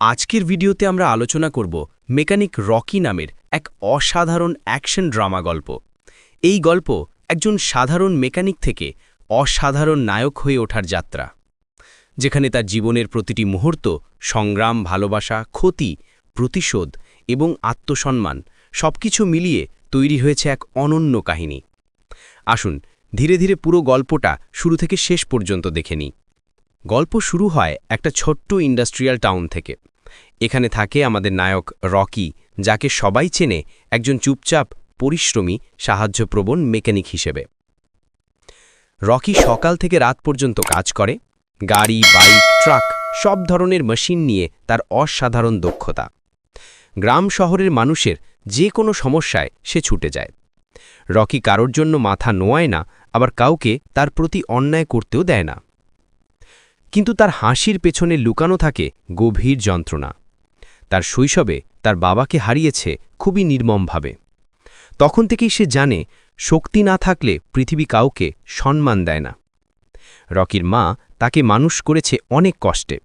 আজকের ভিডিওতে আমরা আলোচনা করব মেকানিক রকি নামের এক অসাধারণ অ্যাকশন ড্রামা গল্প। এই গল্প একজন সাধারণ মেকানিক থেকে অসাধারণ নায়ক হয়ে ওঠার যাত্রা, যেখানে তার জীবনের প্রতিটি মুহূর্ত সংগ্রাম, ভালোবাসা, ক্ষতি, প্রতিশোধ এবং আত্মসম্মান সবকিছু মিলিয়ে তৈরি হয়েছে এক অনন্য কাহিনী। আসুন ধীরে ধীরে পুরো গল্পটা শুরু থেকে শেষ পর্যন্ত দেখে নিই। গল্প শুরু হয় একটা ছোট্ট ইন্ডাস্ট্রিয়াল টাউন থেকে। এখানে থাকে আমাদের নায়ক রকি, যাকে সবাই চেনে একজন চুপচাপ, পরিশ্রমী, সাহায্যপ্রবণ মেকানিক হিসেবে। রকি সকাল থেকে রাত পর্যন্ত কাজ করে, গাড়ি, বাইক, ট্রাক সব ধরনের মেশিন নিয়ে তার অসাধারণ দক্ষতা। গ্রাম শহরের মানুষের যে কোনো সমস্যায় সে ছুটে যায়। রকি কারোর জন্য মাথা নোয়ায় না, আবার কাউকে তার প্রতি অন্যায় করতেও দেয় না। কিন্তু তার হাসির পেছনে লুকানো থাকে গভীর যন্ত্রণা। তার শৈশবে তার বাবাকে হারিয়েছে খুবই নির্মমভাবে। তখন থেকেই সে জানে, শক্তি না থাকলে পৃথিবী কাউকে সম্মান দেয় না। রকির মা তাকে মানুষ করেছে অনেক কষ্টে।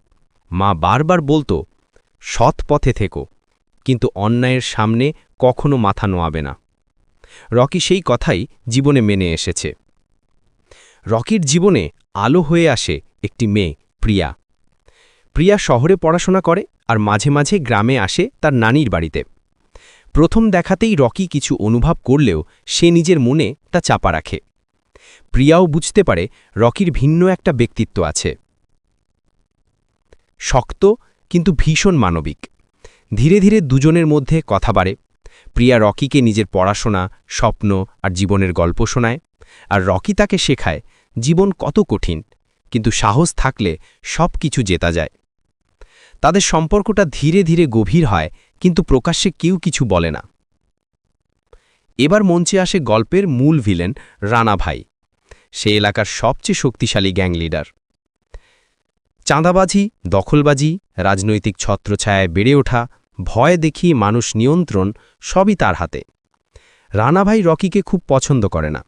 মা বারবার বলতো, সৎ পথে থেকো, কিন্তু অন্যায়ের সামনে কখনো মাথা নোয়াবে না। রকি সেই কথাই জীবনে মেনে এসেছে। রকির জীবনে আলো হয়ে আসে একটি মেয়ে, প্রিয়া। প্রিয়া শহরে পড়াশোনা করে আর মাঝে মাঝে গ্রামে আসে তার নানির বাড়িতে। প্রথম দেখাতেই রকি কিছু অনুভব করলেও সে নিজের মনে তা চাপা রাখে। প্রিয়াও বুঝতে পারে রকির ভিন্ন একটা ব্যক্তিত্ব আছে, শক্ত কিন্তু ভীষণ মানবিক। ধীরে ধীরে দুজনের মধ্যে কথা বাড়ে। প্রিয়া রকিকে নিজের পড়াশোনা, স্বপ্ন আর জীবনের গল্প শোনায়, আর রকি তাকে শেখায় জীবন কত কঠিন, কিন্তু সাহস থাকলে সব কিছু জেতা যায়। তাদের সম্পর্কটা ধীরে ধীরে গভীর হয়, কিন্তু প্রকাশ্যে কেউ কিছু বলে না। এবার মঞ্চে আসে গল্পের মূল ভিলেন রানা ভাই। সে এলাকার সবচেয়ে শক্তিশালী গ্যাং লিডার। চাঁদাবাজি, দখলবাজি, রাজনৈতিক ছত্রছায়ায় বেড়ে ওঠা, ভয় দেখিয়ে মানুষ নিয়ন্ত্রণ, সবই তার হাতে। রানা ভাই রকিকে খুব পছন্দ করে না,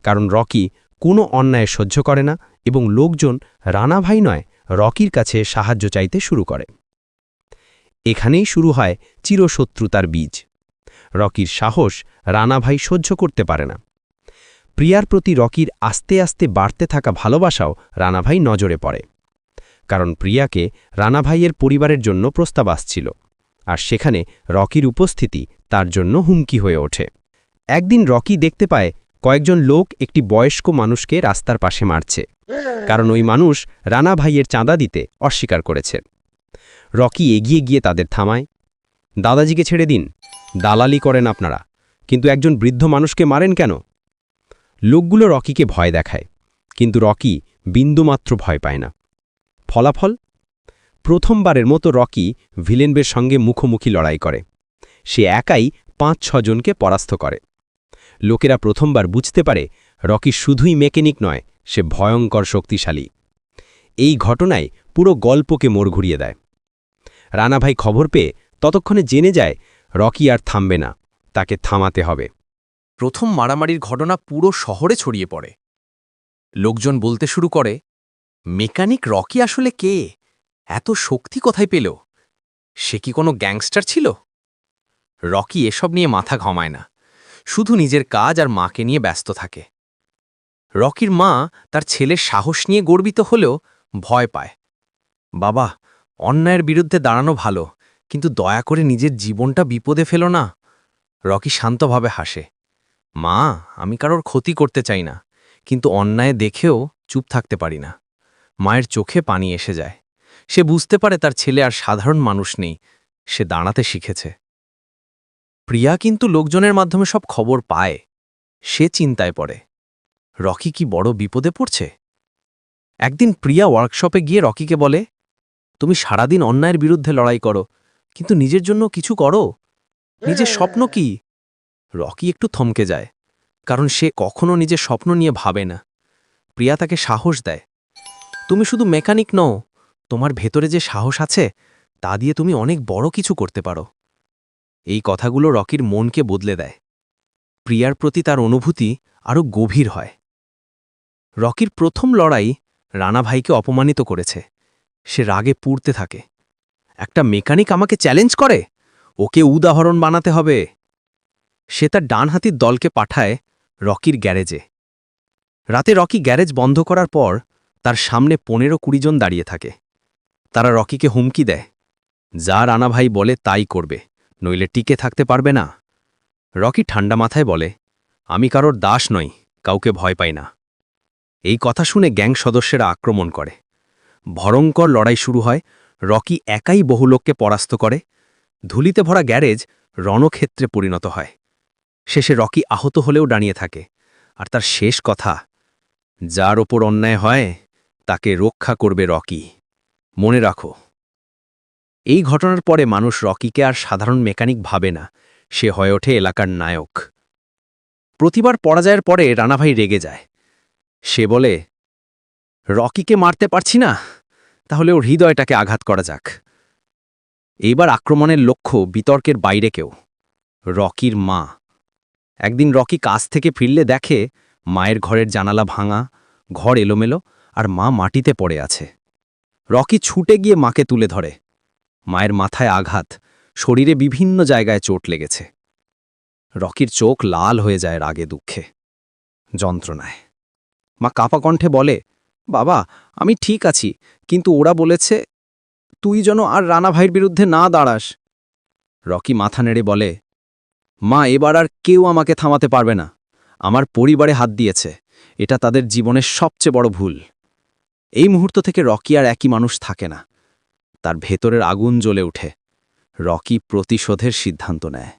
কারণ রকি কোনো অন্যায় সহ্য করে না এবং লোকজন রানা ভাই নয়, রকির কাছে সাহায্য চাইতে শুরু করে। এখানেই শুরু হয় চিরশত্রুতার বীজ। রকির সাহস রানা ভাই সহ্য করতে পারে না। প্রিয়ার প্রতি রকির আস্তে আস্তে বাড়তে থাকা ভালোবাসাও রানা ভাই নজরে পড়ে, কারণ প্রিয়াকে রানা ভাইয়ের পরিবারের জন্য প্রস্তাব আসছিল, আর সেখানে রকির উপস্থিতি তার জন্য হুমকি হয়ে ওঠে। একদিন রকি দেখতে পায় কয়েকজন লোক একটি বয়স্ক মানুষকে রাস্তার পাশে মারছে, কারণ ওই মানুষ রানা ভাইয়ের চাঁদা দিতে অস্বীকার করেছে। রকি এগিয়ে গিয়ে তাদের থামায়। দাদাজিকে ছেড়ে দিন, দালালি করেন আপনারা, কিন্তু একজন বৃদ্ধ মানুষকে মারেন কেন? লোকগুলো রকিকে ভয় দেখায়, কিন্তু রকি বিন্দুমাত্র ভয় পায় না। ফলাফল, প্রথমবারের মতো রকি ভিলেনদের সঙ্গে মুখোমুখি লড়াই করে। সে একাই ৫-৬ জনকে পরাস্ত করে। লোকেরা প্রথমবার বুঝতে পারে রকি শুধুই মেকানিক নয়, সে ভয়ঙ্কর শক্তিশালী। এই ঘটনায় পুরো গল্পকে মোড় ঘুরিয়ে দেয়। রানা ভাই খবর পেয়ে ততক্ষণে জেনে যায় রকি আর থামবে না, তাকে থামাতে হবে। প্রথম মারামারির ঘটনা পুরো শহরে ছড়িয়ে পড়ে। লোকজন বলতে শুরু করে, মেকানিক রকি আসলে কে? এত শক্তি কোথায় পেল? সে কি কোনো গ্যাংস্টার ছিল? রকি এসব নিয়ে মাথা ঘামায় না, শুধু নিজের কাজ আর মাকে নিয়ে ব্যস্ত থাকে। রকির মা তার ছেলের সাহস নিয়ে গর্বিত হলেও ভয় পায়। বাবা, অন্যায়ের বিরুদ্ধে দাঁড়ানো ভালো, কিন্তু দয়া করে নিজের জীবনটা বিপদে ফেলো না। রকি শান্তভাবে হাসে। মা, আমি কারোর ক্ষতি করতে চাই না, কিন্তু অন্যায় দেখেও চুপ থাকতে পারি না। মায়ের চোখে পানি এসে যায়। সে বুঝতে পারে তার ছেলে আর সাধারণ মানুষ নেই, সে দাঁড়াতে শিখেছে। প্রিয়া কিন্তু লোকজনের মাধ্যমে সব খবর পায়। সে চিন্তায় পড়ে, রকি কি বড় বিপদে পড়ছে? একদিন প্রিয়া ওয়ার্কশপে গিয়ে রকিকে বলে, তুমি সারাদিন অন্যায়ের বিরুদ্ধে লড়াই করো, কিন্তু নিজের জন্য কিছু করো। নিজের স্বপ্ন কি? রকি একটু থমকে যায়, কারণ সে কখনো নিজের স্বপ্ন নিয়ে ভাবে না। প্রিয়া তাকে সাহস দেয়, তুমি শুধু মেকানিক নও, তোমার ভেতরে যে সাহস আছে তা দিয়ে তুমি অনেক বড় কিছু করতে পারো। এই কথাগুলো রকির মনকে বদলে দেয়। প্রিয়ার প্রতি তার অনুভূতি আরও গভীর হয়। রকির প্রথম লড়াই রানা ভাইকে অপমানিত করেছে। সে রাগে পুড়তে থাকে। একটা মেকানিক আমাকে চ্যালেঞ্জ করে? ওকে উদাহরণ বানাতে হবে। সে তার ডানহাতির দলকে পাঠায় রকির গ্যারেজে। রাতে রকি গ্যারেজ বন্ধ করার পর তার সামনে 15-20 জন দাঁড়িয়ে থাকে। তারা রকিকে হুমকি দেয়, যা রানা ভাই বলে তাই করবে, নইলে টিকে থাকতে পারবে না। রকি ঠান্ডা মাথায় বলে, আমি কারোর দাস নই, কাউকে ভয় পাই না। এই কথা শুনে গ্যাং সদস্যরা আক্রমণ করে। ভয়ঙ্কর লড়াই শুরু হয়। রকি একাই বহু লোককে পরাস্ত করে। ধুলিতে ভরা গ্যারেজ রণক্ষেত্রে পরিণত হয়। শেষে রকি আহত হলেও দাঁড়িয়ে থাকে, আর তার শেষ কথা, যার ওপর অন্যায় হয় তাকে রক্ষা করবে রকি, মনে রাখো। এই ঘটনার পরে মানুষ রকিকে আর সাধারণ মেকানিক ভাবে না, সে হয়ে ওঠে এলাকার নায়ক। প্রতিবার পরাজয়ের পরে রানাভাই রেগে যায়। সে বলে, রকিকে মারতে পারছি না, তাহলে ওর হৃদয়টাকে আঘাত করা যাক। এইবার আক্রমণের লক্ষ্য বিতর্কের বাইরে কেউ, রকির মা। একদিন রকি কাজ থেকে ফিরলে দেখে মায়ের ঘরের জানালা ভাঙা, ঘর এলোমেলো, আর মা মাটিতে পড়ে আছে। রকি ছুটে গিয়ে মাকে তুলে ধরে। মায়ের মাথায় আঘাত, শরীরে বিভিন্ন জায়গায় চোট লেগেছে। রকির চোখ লাল হয়ে যায় রাগে দুঃখে, যন্ত্রণায়। মা কাঁপা কণ্ঠে বলে, বাবা, আমি ঠিক আছি, কিন্তু ওরা বলেছে তুই যেন আর রানা ভাইয়ের বিরুদ্ধে না দাঁড়াস। রকি মাথা নেড়ে বলে, মা, এবার আর কেউ আমাকে থামাতে পারবে না। আমার পরিবারে হাত দিয়েছে, এটা তাদের জীবনের সবচেয়ে বড় ভুল। এই মুহূর্ত থেকে রকি আর একই মানুষ থাকে না। তার ভেতরের আগুন জ্বলে ওঠে। রকি প্রতিশোধের সিদ্ধান্ত নেয়।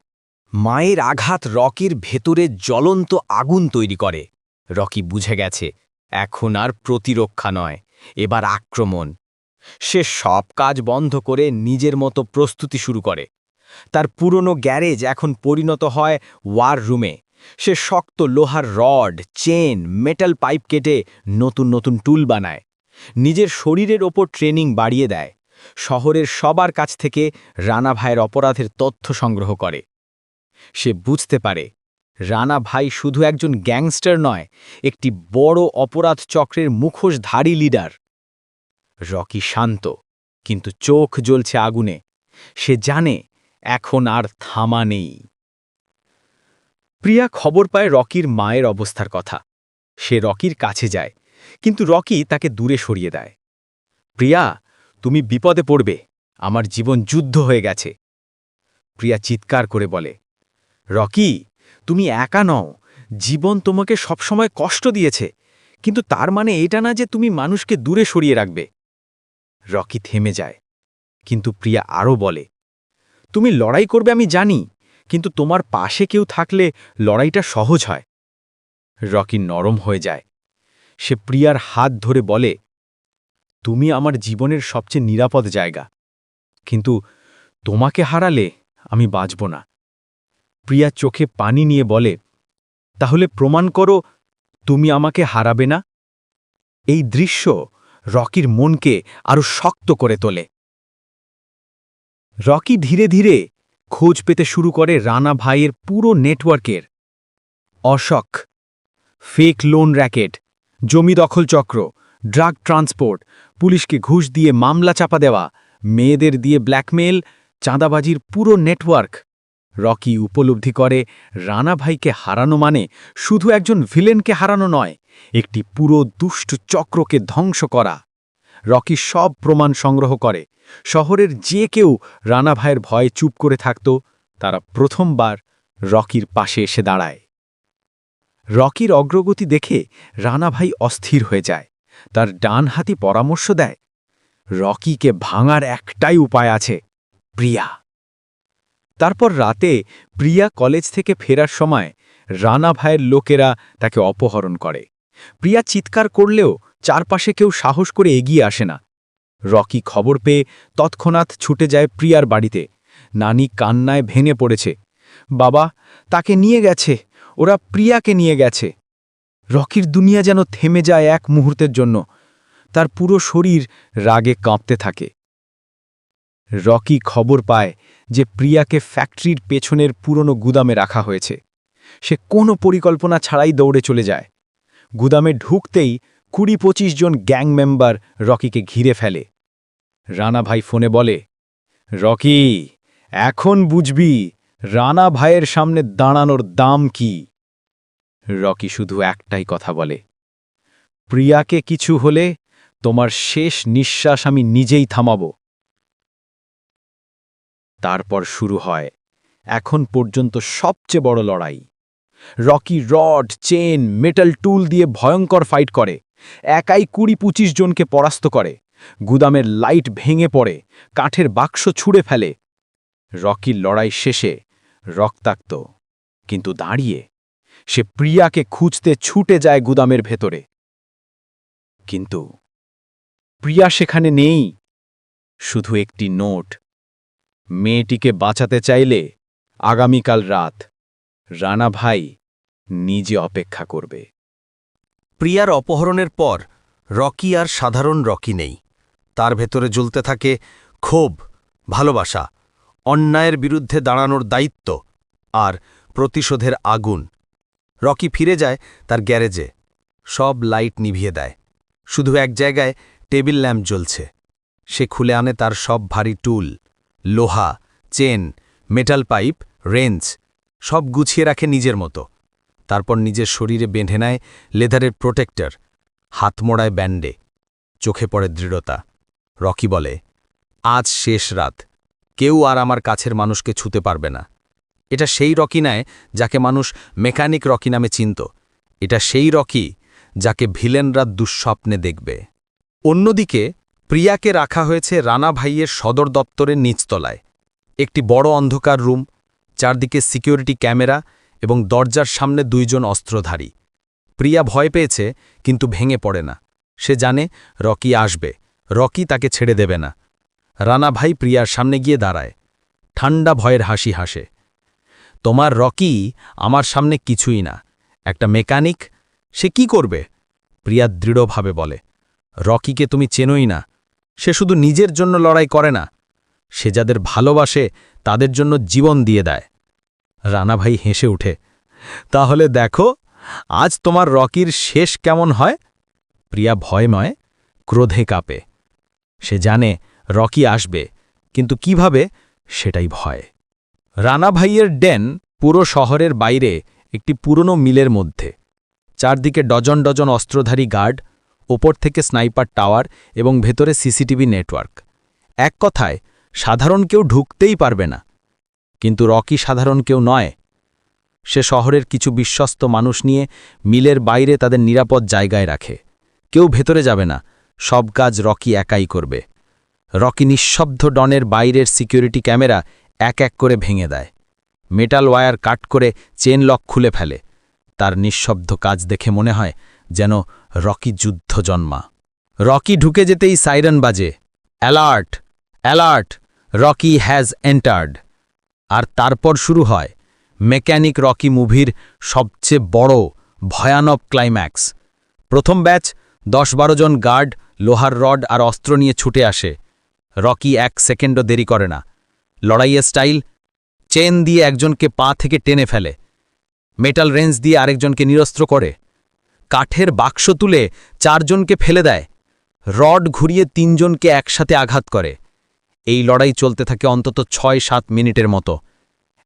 মায়ের আঘাত রকির ভেতরে জ্বলন্ত আগুন তৈরি করে। রকি বুঝে গেছে, এখন আর প্রতিরক্ষা নয়, এবার আক্রমণ। সে সব কাজ বন্ধ করে নিজের মতো প্রস্তুতি শুরু করে। তার পুরনো গ্যারেজ এখন পরিণত হয় ওয়ার রুমে। সে শক্ত লোহার রড, চেন, মেটাল পাইপ কেটে নতুন নতুন টুল বানায়। নিজের শরীরের ওপর ট্রেনিং বাড়িয়ে দেয়। শহরের সবার কাছ থেকে রানা ভাইয়ের অপরাধের তথ্য সংগ্রহ করে। সে বুঝতে পারে, রানা ভাই শুধু একজন গ্যাংস্টার নয়, একটি বড় অপরাধ চক্রের মুখোশধারী লিডার। রকি শান্ত, কিন্তু চোখ জ্বলছে আগুনে। সে জানে, এখন আর থামা নেই। প্রিয়া খবর পায় রকির মায়ের অবস্থার কথা। সে রকির কাছে যায়, কিন্তু রকি তাকে দূরে সরিয়ে দেয়। প্রিয়া, তুমি বিপদে পড়বে, আমার জীবন যুদ্ধ হয়ে গেছে। প্রিয়া চিৎকার করে বলে, রকি, তুমি একা নও, জীবন তোমাকে সবসময় কষ্ট দিয়েছে, কিন্তু তার মানে এটা না যে তুমি মানুষকে দূরে সরিয়ে রাখবে। রকি থেমে যায়, কিন্তু প্রিয়া আরও বলে, তুমি লড়াই করবে আমি জানি, কিন্তু তোমার পাশে কেউ থাকলে লড়াইটা সহজ হয়। রকি নরম হয়ে যায়। সে প্রিয়ার হাত ধরে বলে, তুমি আমার জীবনের সবচেয়ে নিরাপদ জায়গা, কিন্তু তোমাকে হারালে আমি বাঁচব না। প্রিয়া চোখে পানি নিয়ে বলে, তাহলে প্রমাণ করো তুমি আমাকে হারাবে না। এই দৃশ্য রকির মনকে আরও শক্ত করে তোলে। রকি ধীরে ধীরে খোঁজ পেতে শুরু করে রানা ভাইয়ের পুরো নেটওয়ার্কের। অশোক, ফেক লোন র্যাকেট, জমি দখল চক্র, ড্রাগ ট্রান্সপোর্ট, পুলিশকে ঘুষ দিয়ে মামলা চাপা দেওয়া, মেয়েদের দিয়ে ব্ল্যাকমেল, চাঁদাবাজির পুরো নেটওয়ার্ক। রকি উপলব্ধি করে, রানা ভাইকে হারানো মানে শুধু একজন ভিলেনকে হারানো নয়, একটি পুরো দুষ্ট চক্রকে ধ্বংস করা। রকি সব প্রমাণ সংগ্রহ করে। শহরের যে কেউ রানা ভাইয়ের ভয়ে চুপ করে থাকত, তারা প্রথমবার রকির পাশে এসে দাঁড়ায়। রকির অগ্রগতি দেখে রানা ভাই অস্থির হয়ে যায়। তার ডান হাতি পরামর্শ দেয়, রকিকে ভাঙার একটাই উপায় আছে, প্রিয়া। তারপর রাতে প্রিয়া কলেজ থেকে ফেরার সময় রানা ভাইয়ের লোকেরা তাকে অপহরণ করে। প্রিয়া চিৎকার করলেও চারপাশে কেউ সাহস করে এগিয়ে আসে না। রকি খবর পেয়ে তৎক্ষণাৎ ছুটে যায় প্রিয়ার বাড়িতে। নানি কান্নায় ভেঙে পড়েছে, বাবা, তাকে নিয়ে গেছে, ওরা প্রিয়াকে নিয়ে গেছে। রকির দুনিয়া যেন থেমে যায় এক মুহূর্তের জন্য। তার পুরো শরীর রাগে কাঁপতে থাকে। রকি খবর পায় যে প্রিয়াকে ফ্যাক্টরির পেছনের পুরনো গুদামে রাখা হয়েছে। সে কোনো পরিকল্পনা ছাড়াই দৌড়ে চলে যায়। গুদামে ঢুকতেই 20-25 জন গ্যাং মেম্বার রকিকে ঘিরে ফেলে। রানা ভাই ফোনে বলে, রকি, এখন বুঝবি রানা ভাইয়ের সামনে দাঁড়ানোর দাম কি। রকি শুধু একটাই কথা বলে, প্রিয়াকে কিছু হলে তোমার শেষ নিঃশ্বাস আমি নিজেই থামাব। তারপর শুরু হয় এখন পর্যন্ত সবচেয়ে বড় লড়াই। রকি রড, চেন, মেটাল টুল দিয়ে ভয়ঙ্কর ফাইট করে, একাই ২০-২৫ জনকে পরাস্ত করে। গুদামের লাইট ভেঙে পড়ে, কাঠের বাক্স ছুঁড়ে ফেলে। রকির লড়াই শেষে রক্তাক্ত, কিন্তু দাঁড়িয়ে সে প্রিয়াকে খুঁজতে ছুটে যায় গুদামের ভেতরে। কিন্তু প্রিয়া সেখানে নেই, শুধু একটি নোট। মেয়েটিকে বাঁচাতে চাইলে আগামীকাল রাত রানা ভাই নিজে অপেক্ষা করবে। প্রিয়ার অপহরণের পর রকি আর সাধারণ রকি নেই। তার ভেতরে জ্বলতে থাকে ক্ষোভ, ভালোবাসা, অন্যায়ের বিরুদ্ধে দাঁড়ানোর দায়িত্ব আর প্রতিশোধের আগুন। রকি ফিরে যায় তার গ্যারেজে, সব লাইট নিভিয়ে দেয়। শুধু এক জায়গায় টেবিল ল্যাম্প জ্বলছে। সে খুলে আনে তার সব ভারী টুল, লোহা, চেন, মেটাল পাইপ, রেঞ্চ, সব গুছিয়ে রাখে নিজের মতো। তারপর নিজের শরীরে বেঁধে নেয় লেদারের প্রোটেক্টর, হাত মোড়ায় ব্যান্ডে, চোখে পড়ে দৃঢ়তা। রকি বলে, আজ শেষ রাত, কেউ আর আমার কাছের মানুষকে ছুতে পারবে না। এটা সেই রকি নয় যাকে মানুষ মেকানিক রকি নামে চিনত। এটা সেই রকি যাকে ভিলেনরা দুঃস্বপ্নে দেখবে। অন্যদিকে প্রিয়াকে রাখা হয়েছে রানা ভাইয়ের সদর দপ্তরের নিচতলায়। একটি বড় অন্ধকার রুম, চারদিকে সিকিউরিটি ক্যামেরা এবং দরজার সামনে ২ জন অস্ত্রধারী। প্রিয়া ভয় পেয়েছে, কিন্তু ভেঙে পড়ে না। সে জানে রকি আসবে, রকি তাকে ছেড়ে দেবে না। রানা ভাই প্রিয়ার সামনে গিয়ে দাঁড়ায়, ঠান্ডা ভয়ের হাসি হাসে। তোমার রকি আমার সামনে কিছুই না, একটা মেকানিক। সে কি করবে? প্রিয়া দৃঢ়ভাবে বলে, রকিকে তুমি চেনোই না। সে শুধু নিজের জন্য লড়াই করে না, সে যাদের ভালোবাসে তাদের জন্য জীবন দিয়ে দেয়। রানা ভাই হেসে উঠে, তাহলে দেখো আজ তোমার রকির শেষ কেমন হয়। প্রিয়া ভয়ময়, ক্রোধে কাঁপে। সে জানে রকি আসবে, কিন্তু কিভাবে সেটাই ভয়। রানা ভাইয়ের ডেন পুরো শহরের বাইরে একটি পুরনো মিলের মধ্যে। চারদিকে ডজন ডজন অস্ত্রধারী গার্ড, ওপর থেকে স্নাইপার টাওয়ার এবং ভেতরে সিসিটিভি নেটওয়ার্ক। এক কথায় সাধারণ কেউ ঢুকতেই পারবে না। কিন্তু রকি সাধারণ কেউ নয়। সে শহরের কিছু বিশ্বস্ত মানুষ নিয়ে মিলের বাইরে তাদের নিরাপদ জায়গায় রাখে। কেউ ভেতরে যাবে না, সব কাজ রকি একাই করবে। রকি নিঃশব্দ ডনের বাইরের সিকিউরিটি ক্যামেরা এক এক করে ভেঙে দেয়, মেটাল ওয়্যার কাট করে চেন লক খুলে ফেলে। তার নিঃশব্দ কাজ দেখে মনে হয় যেন রকি যুদ্ধ জন্মা। রকি ঢুকে যেতেই সাইরেন বাজে, alert, alert, Rocky has entered. আর তারপর শুরু হয় মেকানিক রকি মুভির সবচেয়ে বড় ভয়ানক ক্লাইম্যাক্স। প্রথম ব্যাচ ১০-১২ জন গার্ড লোহার রড আর অস্ত্র নিয়ে ছুটে আসে। রকি ১ সেকেন্ডও দেরি করে না। লড়াইয়ের স্টাইল, চেন দিয়ে একজনকে পা থেকে টেনে ফেলে, মেটাল রেঞ্জ দিয়ে আরেকজনকে নিরস্ত্র করে, কাঠের বাক্স তুলে ৪ জনকে ফেলে দেয়, রড ঘুরিয়ে ৩ জনকে একসাথে আঘাত করে। এই লড়াই চলতে থাকে অন্তত ৬-৭ মিনিটের মতো।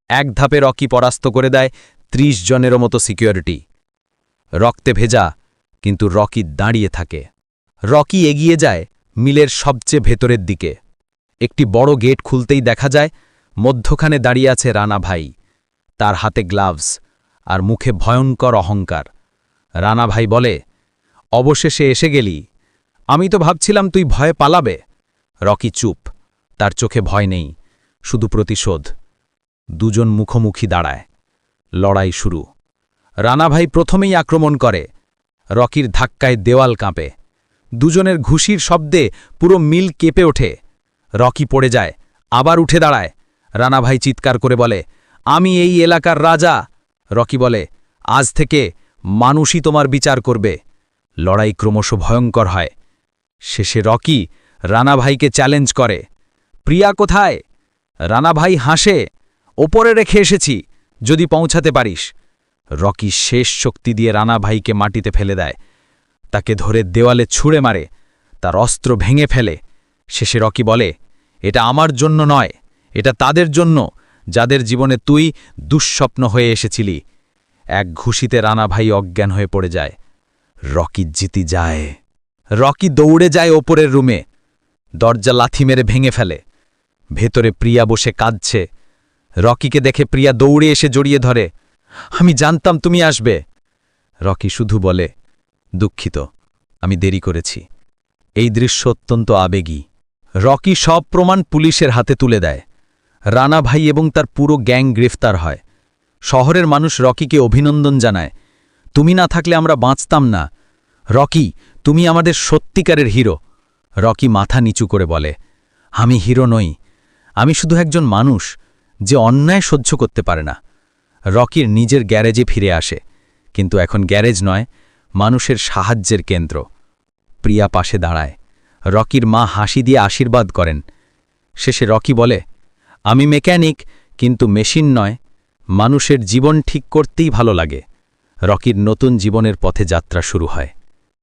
এক ধাপে রকি পরাস্ত করে দেয় ৩০ জনেরও মতো সিকিউরিটি। রক্তে ভেজা, কিন্তু রকি দাঁড়িয়ে থাকে। রকি এগিয়ে যায় মিলের সবচেয়ে ভেতরের দিকে। একটি বড় গেট খুলতেই দেখা যায় মধ্যখানে দাঁড়িয়ে আছে রানা ভাই। তার হাতে গ্লাভস আর মুখে ভয়ঙ্কর অহংকার। রানা ভাই বলে, অবশেষে এসে গেলি। আমি তো ভাবছিলাম তুই ভয়ে পালাবে। রকি চুপ, তার চোখে ভয় নেই, শুধু প্রতিশোধ। ২ জন মুখোমুখি দাঁড়ায়। লড়াই শুরু। রানা ভাই প্রথমেই আক্রমণ করে। রকির ধাক্কায় দেওয়াল কাঁপে। ২ জনের ঘুষির শব্দে পুরো মিল কেঁপে ওঠে। রকি পড়ে যায়, আবার উঠে দাঁড়ায়। রানা ভাই চিৎকার করে বলে, আমি এই এলাকার রাজা। রকি বলে, আজ থেকে মানুষই তোমার বিচার করবে। লড়াই ক্রমশ ভয়ঙ্কর হয়। শেষে রকি রানা ভাইকে চ্যালেঞ্জ করে, প্রিয়া কোথায়? রানা ভাই হাসে, ওপরে রেখে এসেছি, যদি পৌঁছাতে পারিস। রকি শেষ শক্তি দিয়ে রানা ভাইকে মাটিতে ফেলে দেয়, তাকে ধরে দেওয়ালে ছুঁড়ে মারে, তার অস্ত্র ভেঙে ফেলে। শেষে রকি বলে, এটা আমার জন্য নয়, এটা তাদের জন্য যাদের জীবনে তুই দুঃস্বপ্ন হয়ে এসেছিলি। এক ঘুষিতে রানা ভাই অজ্ঞান হয়ে পড়ে যায়। রকি জিতে যায়। রকি দৌড়ে যায় ওপরের রুমে, দরজা লাথি মেরে ভেঙে ফেলে। ভেতরে প্রিয়া বসে কাঁদছে। রকিকে দেখে প্রিয়া দৌড়ে এসে জড়িয়ে ধরে। আমি জানতাম তুমি আসবে। রকি শুধু বলে, দুঃখিত, আমি দেরি করেছি। এই দৃশ্য অত্যন্ত আবেগী। রকি সব প্রমাণ পুলিশের হাতে তুলে দেয়। রানা ভাই এবং তার পুরো গ্যাং গ্রেফতার হয়। শহরের মানুষ রকিকে অভিনন্দন জানায়। তুমি না থাকলে আমরা বাঁচতাম না। রকি, তুমি আমাদের সত্যিকারের হিরো। রকি মাথা নিচু করে বলে, আমি হিরো নই, আমি শুধু একজন মানুষ যে অন্যায় সহ্য করতে পারে না। রকির নিজের গ্যারেজে ফিরে আসে, কিন্তু এখন গ্যারেজ নয়, মানুষের সাহায্যের কেন্দ্র। প্রিয়া পাশে দাঁড়ায়। রকির মা হাসি দিয়ে আশীর্বাদ করেন। শেষে রকি বলে, আমি মেকানিক, কিন্তু মেশিন নয়, মানুষের জীবন ঠিক করতেই ভালো লাগে। রকির নতুন জীবনের পথে যাত্রা শুরু হয়।